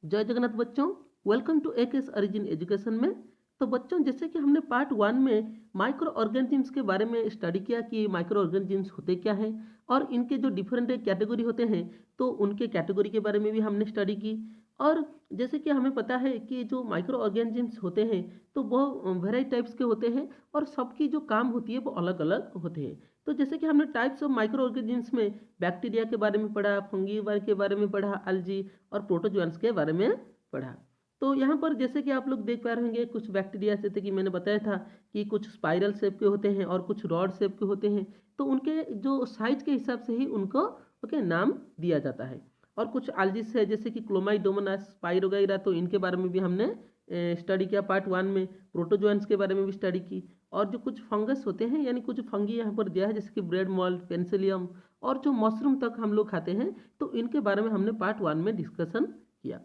जय जगन्नाथ बच्चों, welcome to AKS origin education में। तो बच्चों, जैसे कि हमने पार्ट 1 में माइक्रो ऑर्गेनिजम्स के बारे में स्टडी किया कि माइक्रो ऑर्गेनिजम्स होते क्या हैं और इनके जो डिफरेंट कैटेगरी होते हैं तो उनके कैटेगरी के बारे में भी हमने स्टडी की। और जैसे कि हमें पता है कि जो माइक्रो ऑर्गेनिजम्स होते हैं तो वो वेराइटी टाइप्स के होते हैं और सबकी जो काम होती है वो अलग अलग होते हैं। तो जैसे कि हमने टाइप्स ऑफ माइक्रो ऑर्गेनिजम्स में बैक्टीरिया के बारे में पढ़ा, फंगी के बारे में पढ़ा, अल्जी और प्रोटोजोअन्स के बारे में पढ़ा। तो यहाँ पर जैसे कि आप लोग देख पा रहे होंगे, कुछ बैक्टीरिया जैसे कि मैंने बताया था कि कुछ स्पाइरल शेप के होते हैं और कुछ रॉड शेप के होते हैं। तो उनके जो साइज के हिसाब से ही उनको नाम दिया जाता है। और कुछ अल्जिस है जैसे कि क्लोमाइडोमोनास, स्पाइरोगाइरा, तो इनके बारे में भी हमने स्टडी किया पार्ट 1 में। प्रोटोजोअन्स के बारे में भी स्टडी की। और जो कुछ फंगस होते हैं यानी कुछ फंगी यहाँ पर दिया है जैसे कि ब्रेड मोल्ड, पेनिसिलियम और जो मशरूम तक हम लोग खाते हैं, तो इनके बारे में हमने पार्ट 1 में डिस्कशन किया।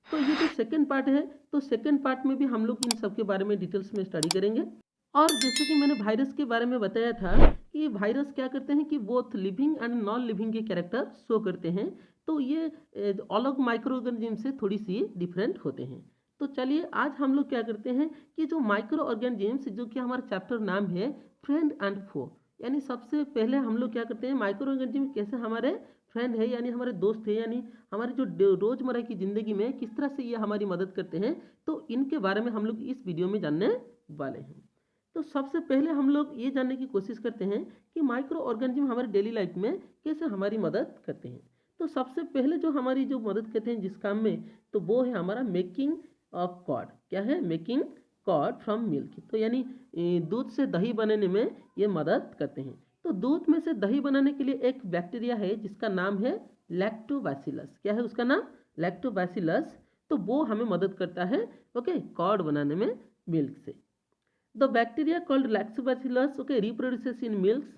तो ये जो सेकंड पार्ट है, तो सेकंड पार्ट में भी हम लोग इन सब के बारे में डिटेल्स में स्टडी करेंगे। और जैसे कि मैंने वायरस के बारे में बताया था कि वायरस क्या करते हैं कि both living and non living के कैरेक्टर शो करते हैं। तो ये अलग माइक्रो ऑर्गेनिज्म से थोड़ी सी डिफरेंट होते हैं। तो चलिए आज हम लोग क्या करते हैं कि जो माइक्रो ऑर्गेनिजम्स, जो कि हमारा चैप्टर नाम है फ्रेंड एंड फो, यानी सबसे पहले हम लोग क्या करते हैं, माइक्रो ऑर्गेनिज्म कैसे हमारे फ्रेंड है यानी हमारे दोस्त है, यानी हमारी जो रोज़मर्रा की ज़िंदगी में किस तरह से ये हमारी मदद करते हैं, तो इनके बारे में हम लोग इस वीडियो में जानने वाले हैं। तो सबसे पहले हम लोग ये जानने की कोशिश करते हैं कि माइक्रो ऑर्गेनिज्म हमारे डेली लाइफ में कैसे हमारी मदद करते हैं। तो सबसे पहले जो हमारी जो मदद करते हैं जिस काम में, तो वो है हमारा मेकिंग ऑफ कॉर्ड। क्या है? Making curd from milk. तो यानी दूध से दही बनाने में ये मदद करते हैं। तो दूध में से दही बनाने के लिए एक बैक्टीरिया है जिसका नाम है लैक्टोबैसिलस। क्या है उसका नाम? लैक्टोबैसिलस। तो वो हमें मदद करता है कॉर्ड बनाने में मिल्क से। The bacteria called Lactobacillus reproduces in milks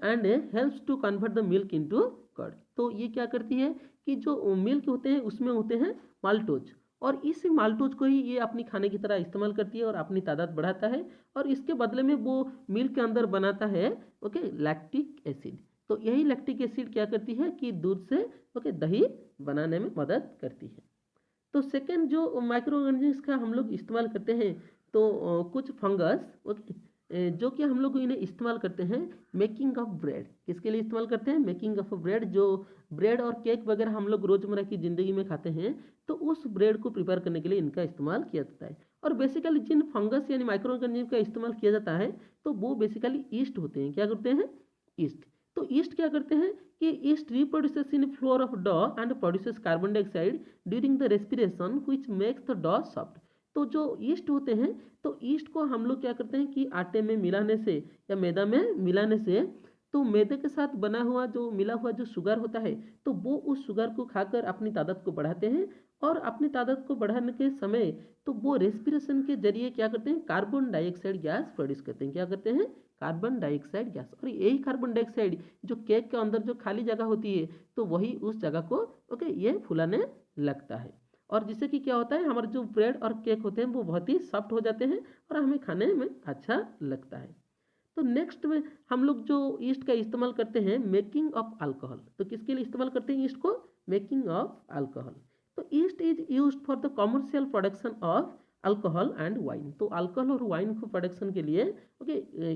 and helps to convert the milk into curd। तो ये क्या करती है कि जो मिल्क होते हैं उसमें होते हैं माल्टोज, और इस माल्टोज को ही ये अपनी खाने की तरह इस्तेमाल करती है और अपनी तादाद बढ़ाता है, और इसके बदले में वो मिल्क के अंदर बनाता है लैक्टिक एसिड। तो यही लैक्टिक एसिड क्या करती है कि दूध से दही बनाने में मदद करती है। तो सेकेंड जो माइक्रो ऑर्गेनिजम्स का हम लोग इस्तेमाल करते हैं, तो कुछ फंगस जो कि हम लोग इन्हें इस्तेमाल करते हैं मेकिंग ऑफ ब्रेड। किसके लिए इस्तेमाल करते हैं? Making of bread. जो ब्रेड और केक वगैरह हम लोग रोजमर्रा की ज़िंदगी में खाते हैं, तो उस ब्रेड को प्रिपेयर करने के लिए इनका इस्तेमाल किया जाता है। और बेसिकली जिन फंगस यानी माइक्रो ऑर्गेनिज्म का इस्तेमाल किया जाता है, तो वो बेसिकली ईस्ट होते हैं। क्या करते हैं? ईस्ट। तो ईस्ट क्या करते हैं कि yeast reproduces in flour of dough and produces carbon dioxide during the respiration which makes the dough soft. तो जो ईस्ट होते हैं, तो ईस्ट को हम लोग क्या करते हैं कि आटे में मिलाने से या मैदा में मिलाने से, तो मैदे के साथ बना हुआ जो मिला हुआ जो शुगर होता है, तो वो उस शुगर को खाकर अपनी तादाद को बढ़ाते हैं। और अपनी तादाद को बढ़ाने के समय तो वो रेस्पिरेशन के जरिए क्या करते हैं? कार्बन डाइऑक्साइड गैस प्रोड्यूस करते हैं। क्या करते हैं? Carbon dioxide gas. और यही कार्बन डाइऑक्साइड जो केक के अंदर जो खाली जगह होती है, तो वही उस जगह को ये फुलाने लगता है। और जिससे कि क्या होता है, हमारे जो ब्रेड और केक होते हैं वो बहुत ही सॉफ्ट हो जाते हैं और हमें खाने में अच्छा लगता है। तो नेक्स्ट में हम लोग जो ईस्ट का इस्तेमाल करते हैं मेकिंग ऑफ अल्कोहल। तो किसके लिए इस्तेमाल करते हैं ईस्ट को? Making of alcohol. तो yeast is used for the commercial production of alcohol and wine. तो अल्कोहल और वाइन को प्रोडक्शन के लिए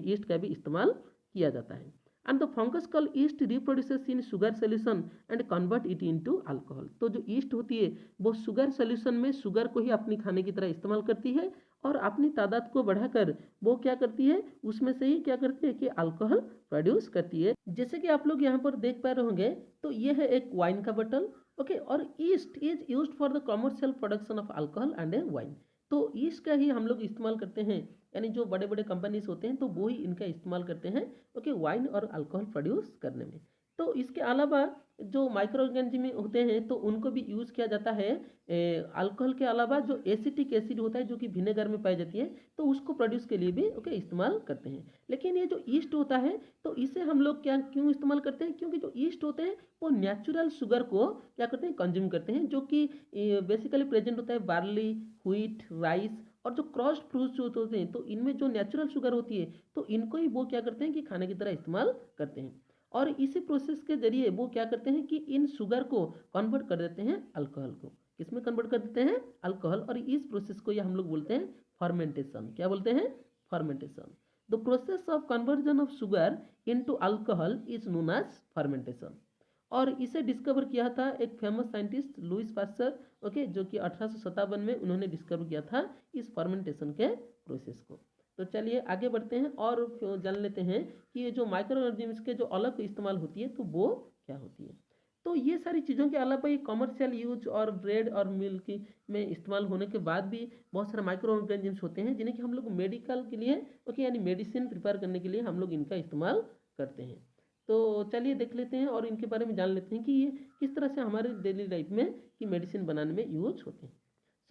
ईस्ट का भी इस्तेमाल किया जाता है। And the fungus call yeast reproduces in sugar solution and convert it into alcohol. तो जो ईस्ट होती है वो शुगर सोल्यूशन में शुगर को ही अपनी खाने की तरह इस्तेमाल करती है और अपनी तादाद को बढ़ाकर वो क्या करती है, उसमें से ही क्या करती है कि अल्कोहल प्रोड्यूस करती है। जैसे कि आप लोग यहाँ पर देख पा रहे होंगे, तो ये है एक वाइन का बटल। और east is used for the commercial production of alcohol and wine. तो ईस्ट का ही हम लोग इस्तेमाल करते हैं, यानी जो बड़े बड़े कंपनीज होते हैं तो वो ही इनका इस्तेमाल करते हैं वाइन और अल्कोहल प्रोड्यूस करने में। तो इसके अलावा जो माइक्रो ऑर्गेनिज्म होते हैं तो उनको भी यूज़ किया जाता है। अल्कोहल के अलावा जो एसिटिक एसिड होता है जो कि विनेगर में पाई जाती है, तो उसको प्रोड्यूस के लिए भी इस्तेमाल करते हैं। लेकिन ये जो ईस्ट होता है, तो इसे हम लोग क्या क्यों इस्तेमाल करते हैं? क्योंकि जो ईस्ट होते हैं वो नेचुरल शुगर को क्या करते हैं? कंज्यूम करते हैं, जो कि बेसिकली प्रेजेंट होता है बार्ली, व्हीट, राइस और जो क्रॉस्ड फ्रूट्स जो होते हैं, तो इनमें जो नेचुरल शुगर होती है, तो इनको ही वो क्या करते हैं कि खाने की तरह इस्तेमाल करते हैं। और इसी प्रोसेस के जरिए वो क्या करते हैं कि इन शुगर को कन्वर्ट कर देते हैं अल्कोहल को। किस में कन्वर्ट कर देते हैं, अल्कोहल, और इस प्रोसेस को ये हम लोग बोलते हैं फर्मेंटेशन। क्या बोलते हैं, fermentation. The process of conversion of sugar into alcohol is known as fermentation. और इसे डिस्कवर किया था एक famous scientist Louis Pasteur, okay, जो कि 1857 में उन्होंने डिस्कवर किया था इस फर्मेंटेशन के प्रोसेस को। तो चलिए आगे बढ़ते हैं और जान लेते हैं कि ये जो माइक्रो ऑर्गेनिज्म्स के जो अलग इस्तेमाल होती है तो वो क्या होती है। तो ये सारी चीज़ों के अलावा ये कमर्शियल यूज और ब्रेड और मिल्क में इस्तेमाल होने के बाद भी बहुत सारे माइक्रो ऑर्गेनिज्म्स होते हैं जिन्हें कि हम लोग मेडिकल के लिए, ओके, यानी मेडिसिन प्रिपेयर करने के लिए हम लोग इनका इस्तेमाल करते हैं। तो चलिए देख लेते हैं और इनके बारे में जान लेते हैं कि ये किस तरह से हमारे डेली लाइफ में कि मेडिसिन बनाने में यूज होते हैं।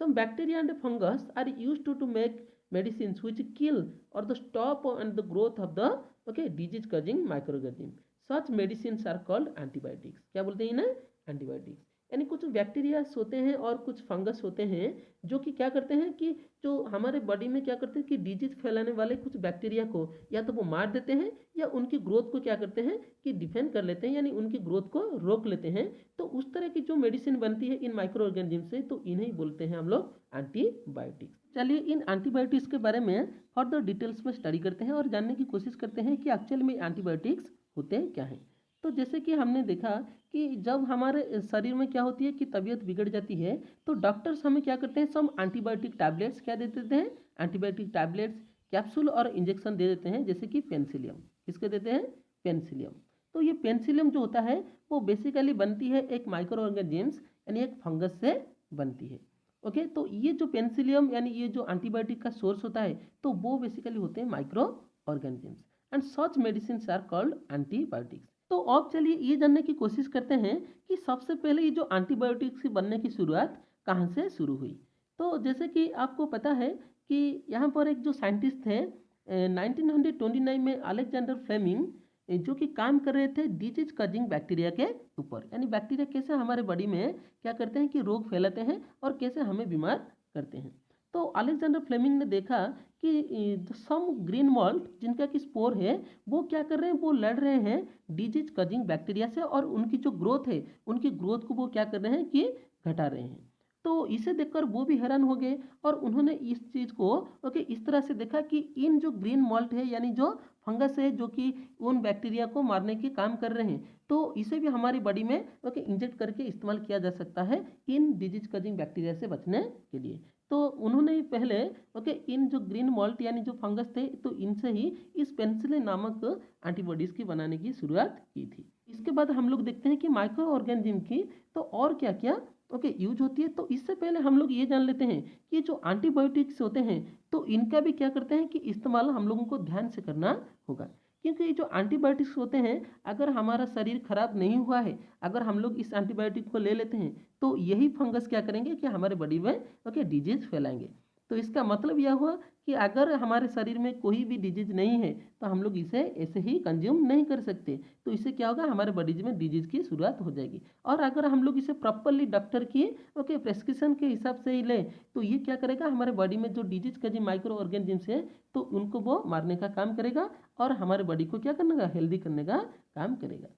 Some bacteria and fungus are used to make medicines which kill or the stop and the growth of the, okay, disease causing microorganism. Such medicines are called antibiotics. क्या बोलते हैं इन्हें, एंटीबायोटिक्स। यानी कुछ बैक्टीरियास होते हैं और कुछ फंगस होते हैं जो कि क्या करते हैं कि जो हमारे बॉडी में क्या करते हैं कि डिजीज फैलाने वाले कुछ बैक्टीरिया को या तो वो मार देते हैं या उनकी ग्रोथ को क्या करते हैं कि डिफेंड कर लेते हैं, यानी उनकी ग्रोथ को रोक लेते हैं। तो उस तरह की जो मेडिसिन बनती है इन माइक्रो ऑर्गेनिज्म से, तो इन्हें बोलते हैं हम लोग एंटीबायोटिक्स। चलिए इन एंटीबायोटिक्स के बारे में फर्दर डिटेल्स में स्टडी करते हैं और जानने की कोशिश करते हैं कि एक्चुअल में एंटीबायोटिक्स होते क्या हैं। तो जैसे कि हमने देखा कि जब हमारे शरीर में क्या होती है कि तबीयत बिगड़ जाती है तो डॉक्टर्स हमें क्या करते हैं, सम एंटीबायोटिक टैबलेट्स क्या दे देते हैं, एंटीबायोटिक टैबलेट्स, कैप्सूल और इंजेक्शन दे देते हैं, जैसे कि पेनिसिलियम। किसके देते हैं, पेनिसिलियम। तो ये पेनिसिलियम जो होता है वो बेसिकली बनती है एक माइक्रो ऑर्गेनिज्म्स यानी एक फंगस से बनती है। ओके, तो ये जो पेनिसिलियम यानी ये जो एंटीबायोटिक का सोर्स होता है तो वो बेसिकली होते हैं microorganisms and such medicine are called antibiotics. तो अब चलिए ये जानने की कोशिश करते हैं कि सबसे पहले ये जो एंटीबायोटिक्स बनने की शुरुआत कहाँ से शुरू हुई। तो जैसे कि आपको पता है कि यहाँ पर एक जो साइंटिस्ट थे 1929 में अलेक्जेंडर फ्लेमिंग, जो कि काम कर रहे थे डिजीज कॉजिंग बैक्टीरिया के ऊपर, यानी बैक्टीरिया कैसे हमारे बॉडी में क्या करते हैं कि रोग फैलाते हैं और कैसे हमें बीमार करते हैं। तो अलेक्जेंडर फ्लेमिंग ने देखा कि सम ग्रीन मॉल्ट जिनका कि स्पोर है वो क्या कर रहे हैं, वो लड़ रहे हैं डिजीज कॉजिंग बैक्टीरिया से और उनकी जो ग्रोथ है उनकी ग्रोथ को वो क्या कर रहे हैं कि घटा रहे हैं। तो इसे देखकर वो भी हैरान हो गए और उन्होंने इस चीज़ को ओके इस तरह से देखा कि इन जो ग्रीन मॉल्ट है यानी जो फंगस है जो कि उन बैक्टीरिया को मारने के काम कर रहे हैं, तो इसे भी हमारी बॉडी में ओके इंजेक्ट करके इस्तेमाल किया जा सकता है इन डिजीज कॉजिंग बैक्टीरिया से बचने के लिए। तो उन्होंने पहले ओके इन जो ग्रीन मॉल्ट यानी जो फंगस थे तो इनसे ही इस पेनिसिलिन नामक एंटीबॉडीज की बनाने की शुरुआत की थी। इसके बाद हम लोग देखते हैं कि माइक्रो ऑर्गेनिज्म की तो और क्या क्या ओके यूज होती है। तो इससे पहले हम लोग ये जान लेते हैं कि जो एंटीबायोटिक्स होते हैं तो इनका भी क्या करते हैं कि इस्तेमाल हम लोगों को ध्यान से करना होगा, क्योंकि जो एंटीबायोटिक्स होते हैं अगर हमारा शरीर खराब नहीं हुआ है, अगर हम लोग इस एंटीबायोटिक को ले लेते हैं तो यही फंगस क्या करेंगे कि हमारे बॉडी में ओके डिजीज फैलाएंगे। तो इसका मतलब यह हुआ कि अगर हमारे शरीर में कोई भी डिजीज नहीं है तो हम लोग इसे ऐसे ही कंज्यूम नहीं कर सकते। तो इससे क्या होगा, हमारे बॉडी में डिजीज की शुरुआत हो जाएगी। और अगर हम लोग इसे प्रॉपरली डॉक्टर की ओके प्रेस्क्रिप्शन के हिसाब से ही ले तो ये क्या करेगा, हमारे बॉडी में जो डिजीज का जो माइक्रो ऑर्गेनिज्म्स है तो उनको वो मारने का काम करेगा और हमारे बॉडी को क्या करने का, हेल्दी करने का काम करेगा।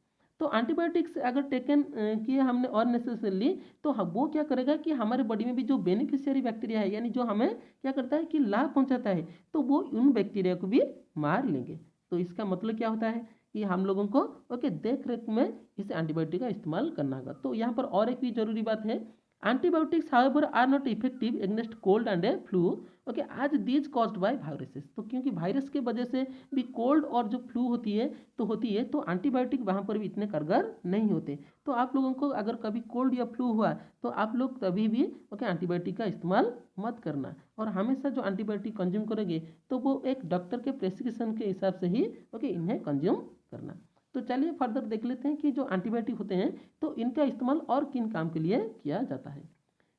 तो एंटीबायोटिक्स अगर टेकन किए हमने और नेसेसरली तो वो क्या करेगा कि हमारे बॉडी में भी जो बेनिफिशियरी बैक्टीरिया है यानी जो हमें क्या करता है कि लाभ पहुंचाता है तो वो उन बैक्टीरिया को भी मार लेंगे। तो इसका मतलब क्या होता है कि हम लोगों को ओके देख रेख में इस एंटीबायोटिक का इस्तेमाल करना होगा। तो यहाँ पर और एक भी जरूरी बात है, antibiotics however are not effective against cold and flu okay as these caused by viruses. तो क्योंकि वायरस के वजह से भी कोल्ड और जो फ्लू होती है तो एंटीबायोटिक वहाँ पर भी इतने कारगर नहीं होते। तो आप लोगों को अगर कभी कोल्ड या फ्लू हुआ तो आप लोग कभी भी ओके एंटीबायोटिक का इस्तेमाल मत करना और हमेशा जो एंटीबायोटिक कंज्यूम करोगे तो वो एक डॉक्टर के प्रेस्क्रिप्शन के हिसाब से ही ओके इन्हें कंज्यूम करना। तो चलिए फर्दर देख लेते हैं कि जो एंटीबायोटिक होते हैं तो इनका इस्तेमाल और किन काम के लिए किया जाता है।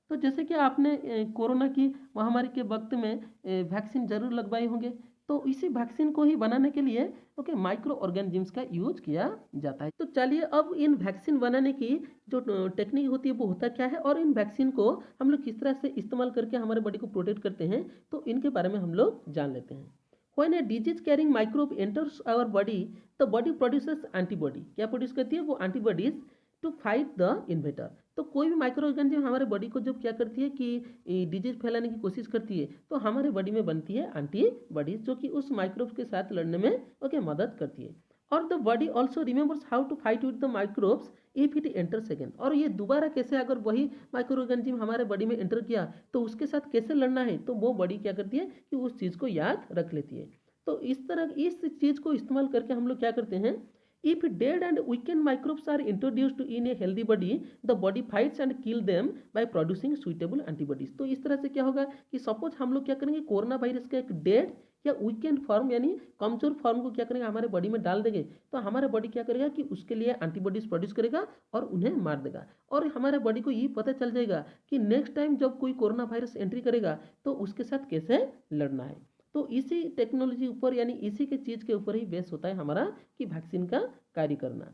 तो जैसे कि आपने कोरोना की महामारी के वक्त में वैक्सीन जरूर लगवाए होंगे, तो इसी वैक्सीन को ही बनाने के लिए ओके माइक्रो ऑर्गेनिज्म्स का यूज किया जाता है। तो चलिए अब इन वैक्सीन बनाने की जो टेक्निक होती है वो होता क्या है और इन वैक्सीन को हम लोग किस तरह से इस्तेमाल करके हमारे बॉडी को प्रोटेक्ट करते हैं तो इनके बारे में हम लोग जान लेते हैं। When a disease carrying microbe enters our body, the body produces antibody। क्या प्रोड्यूस करती है वो, antibodies to fight the invader. तो कोई भी माइक्रो ऑर्गेनिज्म हमारे बॉडी को जब क्या करती है कि डिजीज फैलाने की कोशिश करती है, तो हमारे बॉडी में बनती है एंटीबॉडीज, जो कि उस माइक्रोब्स के साथ लड़ने में ओके मदद करती है। और the body also remembers how to fight with the microbes if it enters again. और ये दोबारा कैसे, अगर वही माइक्रो ऑर्गेनिज्म हमारे बॉडी में एंटर किया तो उसके साथ कैसे लड़ना है, तो वो बॉडी क्या करती है कि उस चीज़ को याद रख लेती है। तो इस तरह इस चीज़ को इस्तेमाल करके हम लोग क्या करते हैं, if dead and weakened microbes are introduced in a healthy body, the body fights and kill them by producing suitable antibodies। तो इस तरह से क्या होगा कि सपोज हम लोग क्या करेंगे, कोरोना वायरस का एक डेड या वीकेंड फॉर्म यानी कमजोर फॉर्म को क्या करेंगे हमारे बॉडी में डाल देंगे, तो हमारा बॉडी क्या करेगा कि उसके लिए एंटीबॉडीज प्रोड्यूस करेगा और उन्हें मार देगा। और हमारे बॉडी को ये पता चल जाएगा कि नेक्स्ट टाइम जब कोई कोरोना वायरस एंट्री करेगा तो उसके साथ कैसे लड़ना है। तो इसी टेक्नोलॉजी ऊपर यानी इसी के चीज़ के ऊपर ही बेस होता है हमारा कि वैक्सीन का कार्य करना।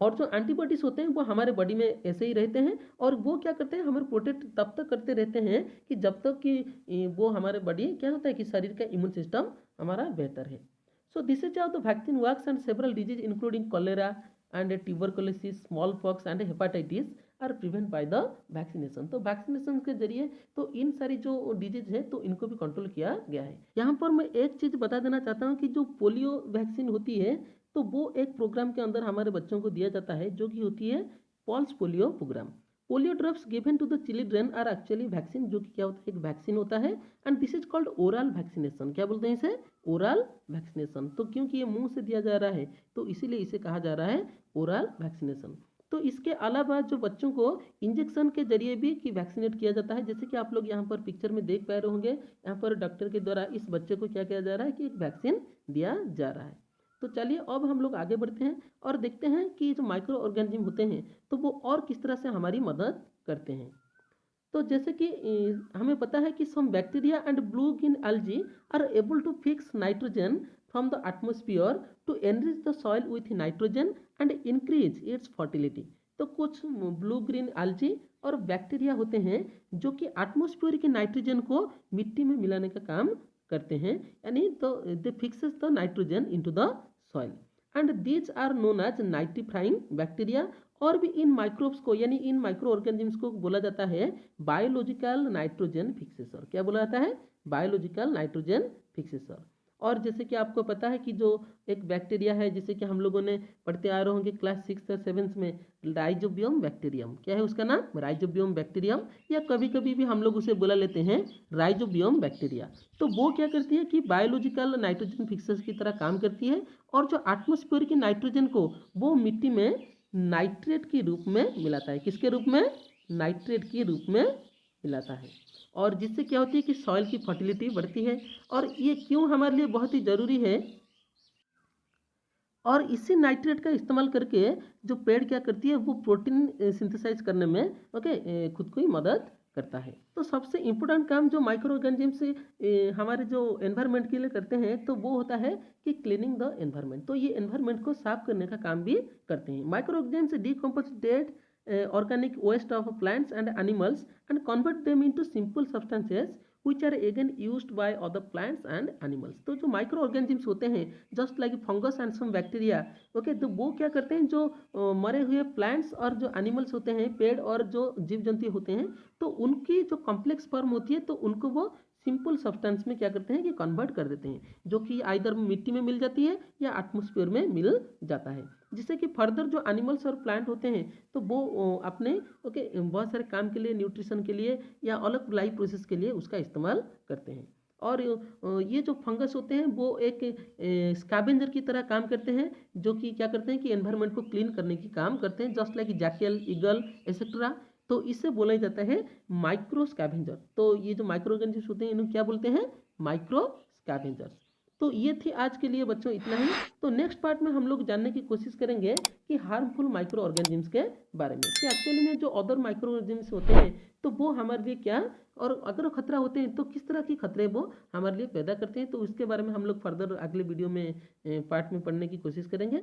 और जो एंटीबॉडीज होते हैं वो हमारे बॉडी में ऐसे ही रहते हैं और वो क्या करते हैं, हमें प्रोटेक्ट तब तक करते रहते हैं कि जब तक कि वो हमारे बॉडी क्या होता है कि शरीर का इम्यून सिस्टम हमारा बेहतर है। So this is how the vaccine works and several disease including cholera and tuberculosis, smallpox and hepatitis are prevent by the vaccination. तो वैक्सीनेशन के जरिए तो इन सारी जो डिजीज है तो इनको भी कंट्रोल किया गया है। यहाँ पर मैं एक चीज़ बता देना चाहता हूँ कि जो पोलियो वैक्सीन होती है तो वो एक प्रोग्राम के अंदर हमारे बच्चों को दिया जाता है जो कि होती है pulse polio programme. Polio drops given to the children are actually vaccine, जो कि क्या होता है एक वैक्सीन होता है and this is called oral vaccination. क्या बोलते हैं इसे, ओरल वैक्सीनेशन। तो क्योंकि ये मुंह से दिया जा रहा है तो इसीलिए इसे कहा जा रहा है ओरल वैक्सीनेशन। तो इसके अलावा जो बच्चों को इंजेक्शन के जरिए भी कि वैक्सीनेट किया जाता है, जैसे कि आप लोग यहाँ पर पिक्चर में देख पा रहे होंगे, यहाँ पर डॉक्टर के द्वारा इस बच्चे को क्या किया जा रहा है कि एक वैक्सीन दिया जा रहा है। तो चलिए अब हम लोग आगे बढ़ते हैं और देखते हैं कि जो माइक्रो ऑर्गेनिज्म होते हैं तो वो और किस तरह से हमारी मदद करते हैं। तो जैसे कि हमें पता है कि some bacteria and blue green algae are able to fix nitrogen from the atmosphere to enrich the soil with nitrogen and increase its fertility. तो कुछ ब्लू ग्रीन algae और बैक्टीरिया होते हैं जो कि एटमोस्फियर की नाइट्रोजन को मिट्टी में मिलाने का काम करते हैं, यानी तो they fixes the nitrogen into the soil and these are known as nitrifying bacteria. और भी इन माइक्रोब्स को यानी इन माइक्रो ऑर्गेनिजम्स को बोला जाता है बायोलॉजिकल नाइट्रोजन फिक्सेसर। क्या बोला जाता है, बायोलॉजिकल नाइट्रोजन फिक्सेसर। और जैसे कि आपको पता है कि जो एक बैक्टीरिया है जिसे कि हम लोगों ने पढ़ते आ रहे होंगे क्लास 6 और 7 में, राइजोबियम बैक्टीरियम। क्या है उसका नाम, राइजोबियम बैक्टीरियम, या कभी कभी भी हम लोग उसे बुला लेते हैं राइजोबियम बैक्टीरिया। तो वो क्या करती है कि बायोलॉजिकल नाइट्रोजन फिक्सर्स की तरह काम करती है और जो एटमोस्फेयर की नाइट्रोजन को वो मिट्टी में नाइट्रेट के रूप में मिलाता है। किसके रूप में, नाइट्रेट के रूप में मिलाता है। और जिससे क्या होती है कि सॉइल की फर्टिलिटी बढ़ती है। और ये क्यों हमारे लिए बहुत ही ज़रूरी है, और इसी नाइट्रेट का इस्तेमाल करके जो पेड़ क्या करती है वो प्रोटीन सिंथेसाइज करने में खुद को ही मदद करता है। तो सबसे इम्पोर्टेंट काम जो माइक्रो ऑर्गेनिज्म से हमारे जो एनवायरनमेंट के लिए करते हैं तो वो होता है कि क्लीनिंग द एनवायरनमेंट। तो ये एनवायरनमेंट को साफ करने का काम भी करते हैं। Micro organism decompose dead organic waste of plants and animals and convert them into simple substances which are again used by other plants and animals। तो जो माइक्रो ऑर्गेनिजम्स होते हैं just like fungus and some bacteria, okay, तो वो क्या करते हैं जो मरे हुए प्लांट्स और जो एनिमल्स होते हैं, पेड़ और जो जीव जंतु होते हैं, तो उनकी जो कॉम्प्लेक्स फॉर्म होती है तो उनको वो सिंपल सब्सटेंस में क्या करते हैं कि कन्वर्ट कर देते हैं, जो कि आइदर मिट्टी में मिल जाती है या एटमोस्फेयर में मिल जाता है, जिससे कि फर्दर जो एनिमल्स और प्लांट होते हैं तो वो अपने बहुत सारे काम के लिए, न्यूट्रिशन के लिए या अलग लाइफ प्रोसेस के लिए उसका इस्तेमाल करते हैं। और ये जो फंगस होते हैं वो एक स्कैवेंजर की तरह काम करते हैं, जो कि क्या करते हैं कि एनवायरनमेंट को क्लीन करने की काम करते हैं, just like jackal, eagle etcetera. तो इससे बोला जाता है माइक्रो स्कैवेंजर। तो ये जो माइक्रो ऑर्गेनिजम्स होते हैं इन्हें क्या बोलते हैं, माइक्रो स्कैवेंजर्स। तो ये थी आज के लिए बच्चों इतना ही। तो नेक्स्ट पार्ट में हम लोग जानने की कोशिश करेंगे कि हार्मफुल माइक्रो ऑर्गेनिजम्स के बारे में, कि एक्चुअली में जो अदर माइक्रो ऑर्गेनिजम्स होते हैं तो वो हमारे लिए क्या, और अगर खतरा होते हैं तो किस तरह के खतरे वो हमारे लिए पैदा करते हैं। तो उसके बारे में हम लोग फर्दर अगले वीडियो में पार्ट में पढ़ने की कोशिश करेंगे।